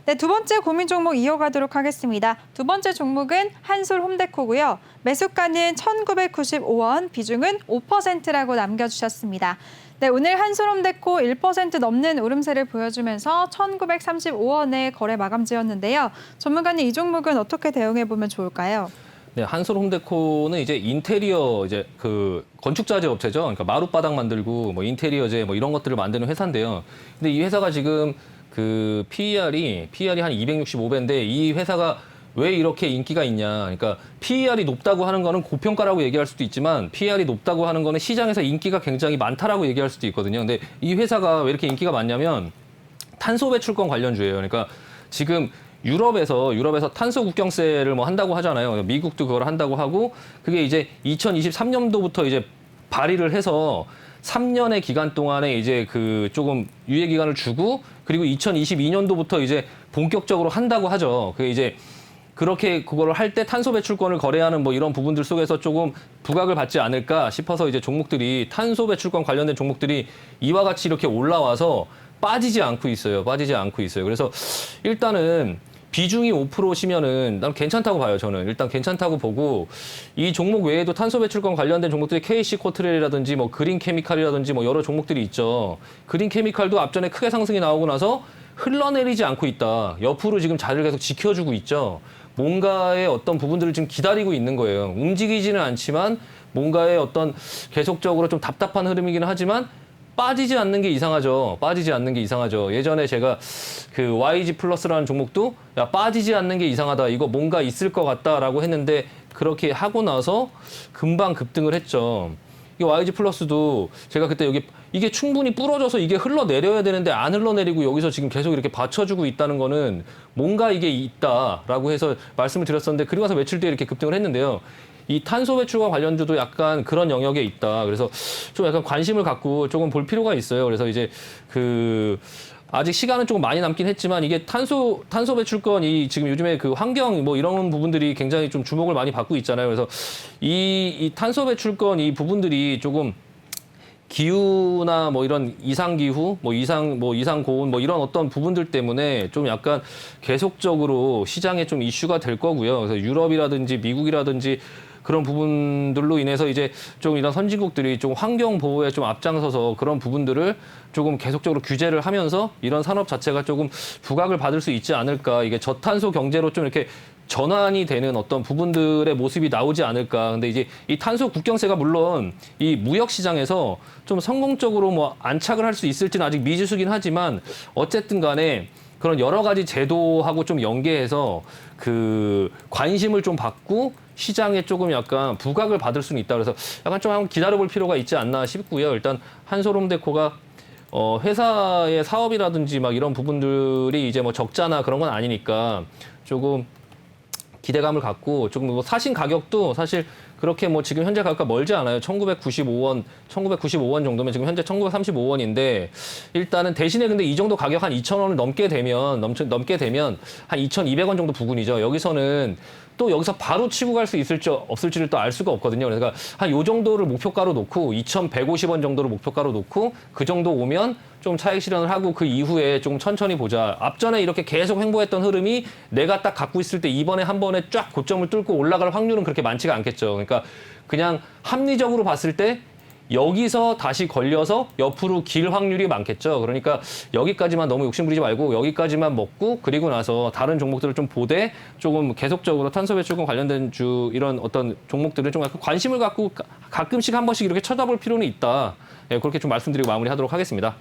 네, 두 번째 고민 종목 이어가도록 하겠습니다. 두 번째 종목은 한솔홈데코고요. 매수가는 1,995원, 비중은 5%라고 남겨주셨습니다. 네, 오늘 한솔홈데코 1% 넘는 오름세를 보여주면서 1,935원에 거래 마감지었는데요. 전문가님, 이 종목은 어떻게 대응해보면 좋을까요? 네, 한솔홈데코는 이제 인테리어 이제 그 건축자재 업체죠. 그러니까 마룻바닥 만들고 뭐 인테리어재 뭐 이런 것들을 만드는 회사인데요. 근데 이 회사가 지금 그 PER이 한 265배인데 이 회사가 왜 이렇게 인기가 있냐. 그러니까 PER이 높다고 하는 거는 고평가라고 얘기할 수도 있지만 PER이 높다고 하는 거는 시장에서 인기가 굉장히 많다라고 얘기할 수도 있거든요. 근데 이 회사가 왜 이렇게 인기가 많냐면 탄소 배출권 관련주예요. 그러니까 지금 유럽에서 탄소 국경세를 뭐 한다고 하잖아요. 미국도 그걸 한다고 하고 그게 이제 2023년도부터 이제 발의를 해서 3년의 기간 동안에 이제 그 조금 유예 기간을 주고 그리고 2022년도부터 이제 본격적으로 한다고 하죠. 그게 이제 그렇게 그거를 할 때 탄소 배출권을 거래하는 뭐 이런 부분들 속에서 조금 부각을 받지 않을까 싶어서 이제 종목들이 탄소 배출권 관련된 종목들이 이와 같이 이렇게 올라와서 빠지지 않고 있어요. 그래서 일단은 비중이 5%시면은 난 괜찮다고 봐요, 저는. 일단 괜찮다고 보고 이 종목 외에도 탄소 배출권 관련된 종목들이 KC 코트렐이라든지 뭐 그린 케미칼이라든지 뭐 여러 종목들이 있죠. 그린 케미칼도 앞전에 크게 상승이 나오고 나서 흘러내리지 않고 있다. 옆으로 지금 자리를 계속 지켜주고 있죠. 뭔가의 어떤 부분들을 지금 기다리고 있는 거예요. 움직이지는 않지만 뭔가의 어떤 계속적으로 좀 답답한 흐름이기는 하지만 빠지지 않는 게 이상하죠. 예전에 제가 그 YG 플러스라는 종목도 야 빠지지 않는 게 이상하다. 이거 뭔가 있을 것 같다라고 했는데 그렇게 하고 나서 금방 급등을 했죠. 이 YG 플러스도 제가 그때 여기 이게 충분히 부러져서 이게 흘러내려야 되는데 안 흘러내리고 여기서 지금 계속 이렇게 받쳐주고 있다는 거는 뭔가 이게 있다라고 해서 말씀을 드렸었는데 그리고 나서 며칠 뒤에 이렇게 급등을 했는데요. 이 탄소 배출과 관련주도 약간 그런 영역에 있다. 그래서 좀 약간 관심을 갖고 조금 볼 필요가 있어요. 그래서 이제 그 아직 시간은 조금 많이 남긴 했지만 이게 탄소 배출권이 지금 요즘에 그 환경 뭐 이런 부분들이 굉장히 좀 주목을 많이 받고 있잖아요. 그래서 이 탄소 배출권 이 부분들이 조금 기후나 뭐 이런 이상기후, 이상고온 뭐 이런 어떤 부분들 때문에 좀 약간 계속적으로 시장에 좀 이슈가 될 거고요. 그래서 유럽이라든지 미국이라든지 그런 부분들로 인해서 이제 좀 이런 선진국들이 좀 환경 보호에 좀 앞장서서 그런 부분들을 조금 계속적으로 규제를 하면서 이런 산업 자체가 조금 부각을 받을 수 있지 않을까. 이게 저탄소 경제로 좀 이렇게 전환이 되는 어떤 부분들의 모습이 나오지 않을까. 근데 이제 이 탄소 국경세가 물론 이 무역 시장에서 좀 성공적으로 뭐 안착을 할 수 있을지는 아직 미지수긴 하지만 어쨌든 간에 그런 여러 가지 제도하고 좀 연계해서 그 관심을 좀 받고 시장에 조금 약간 부각을 받을 수는 있다. 그래서 약간 좀 한번 기다려볼 필요가 있지 않나 싶고요. 일단 한솔홈데코가 회사의 사업이라든지 막 이런 부분들이 이제 뭐 적자나 그런 건 아니니까 조금 기대감을 갖고 조금 뭐 사신 가격도 사실 그렇게 뭐 지금 현재 가격과 멀지 않아요. 1995원 정도면 지금 현재 1935원인데 일단은 대신에 근데 이 정도 가격 한 2,000원을 넘게 되면 한 2,200원 정도 부근이죠. 여기서는 또 여기서 바로 치고 갈 수 있을지 없을지를 또 알 수가 없거든요. 그러니까 한 요 정도를 목표가로 놓고 2,150원 정도를 목표가로 놓고 그 정도 오면 좀 차익 실현을 하고 그 이후에 좀 천천히 보자. 앞전에 이렇게 계속 횡보했던 흐름이 내가 딱 갖고 있을 때 이번에 한 번에 쫙 고점을 뚫고 올라갈 확률은 그렇게 많지가 않겠죠. 그러니까 그냥 합리적으로 봤을 때 여기서 다시 걸려서 옆으로 길 확률이 많겠죠. 그러니까 여기까지만 너무 욕심부리지 말고 여기까지만 먹고 그리고 나서 다른 종목들을 좀 보되 조금 계속적으로 탄소 배출권 관련된 이런 어떤 종목들을 좀 약간 관심을 갖고 가끔씩 한 번씩 이렇게 쳐다볼 필요는 있다. 예, 그렇게 좀 말씀드리고 마무리하도록 하겠습니다.